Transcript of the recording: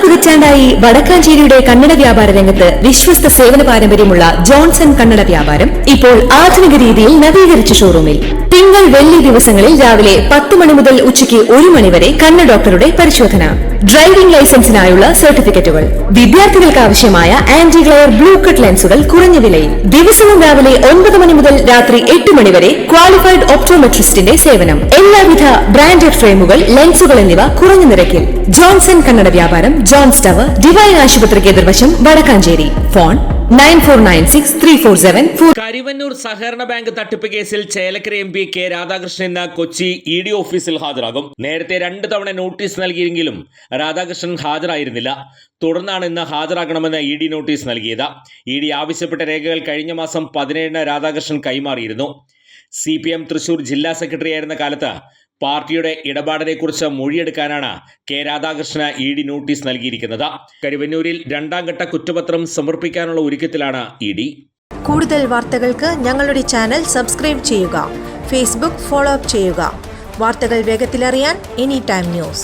പതിറ്റാണ്ടായി വടക്കാഞ്ചേരിയുടെ കന്നഡ വ്യാപാര രംഗത്ത് വിശ്വസ്ത സേവന പാരമ്പര്യമുള്ള ജോൺസൺ കന്നഡ വ്യാപാരം ഇപ്പോൾ ആധുനിക രീതിയിൽ നവീകരിച്ച ഷോറൂമിൽ തിങ്കൾ വെള്ളി ദിവസങ്ങളിൽ രാവിലെ 10 മണി മുതൽ ഉച്ചയ്ക്ക് 1 മണി വരെ കണ്ണ് ഡോക്ടറുടെ പരിശോധന, ഡ്രൈവിംഗ് ലൈസൻസിനായുള്ള സർട്ടിഫിക്കറ്റുകൾ, വിദ്യാർത്ഥികൾക്ക് ആവശ്യമായ ആന്റി ഗ്ലെയർ ബ്ലൂ കട്ട് ലെൻസുകൾ കുറഞ്ഞ വിലയിൽ, ദിവസവും രാവിലെ 9 മണി മുതൽ രാത്രി 8 മണി വരെ ക്വാളിഫൈഡ് ഓപ്റ്റോമെട്രിസ്റ്റിന്റെ സേവനം, എല്ലാവിധ ബ്രാൻഡഡ് ഫ്രെയിമുകൾ, ലെൻസുകൾ എന്നിവ കുറഞ്ഞ നിരക്കിൽ. ജോൺസൺ കന്നഡ വ്യാപാരം, ജോൺസ് ടവർ, ഡിവൈൻ ആശുപത്രിക്ക് എതിർവശം, വടക്കാഞ്ചേരി. ഫോൺ 94963474. കരിവന്നൂർ സഹകരണ ബാങ്ക് തട്ടിപ്പ് കേസിൽ ചേലക്കര MP കെ രാധാകൃഷ്ണൻ ഇന്ന് കൊച്ചി ED ഓഫീസിൽ ഹാജരാകും. നേരത്തെ 2 തവണ നോട്ടീസ് നൽകിയെങ്കിലും രാധാകൃഷ്ണൻ ഹാജരായിരുന്നില്ല. തുടർന്നാണ് ഇന്ന് ഹാജരാകണമെന്ന് ED നോട്ടീസ് നൽകിയത്. ED ആവശ്യപ്പെട്ട രേഖകൾ കഴിഞ്ഞ മാസം 17-ന് രാധാകൃഷ്ണൻ കൈമാറിയിരുന്നു. CPM തൃശൂർ ജില്ലാ സെക്രട്ടറി ആയിരുന്ന കാലത്ത് പാർട്ടിയുടെ ഇടപാടിനെക്കുറിച്ച് മൊഴിയെടുക്കാനാണ് കെ രാധാകൃഷ്ണന് ED നോട്ടീസ് നൽകിയിരിക്കുന്നത്. കരിവന്നൂരിൽ 2ാം ഘട്ട കുറ്റപത്രം സമർപ്പിക്കാനുള്ള ഒരുക്കത്തിലാണ് ED. കൂടുതൽ വാർത്തകൾക്ക് ഞങ്ങളുടെ ചാനൽ സബ്സ്ക്രൈബ് ചെയ്യുക. ഫേസ്ബുക്ക് ഫോളോ അപ്പ് ചെയ്യുക. വാർത്തകൾ വേഗത്തിലറിയാൻ Anytime News.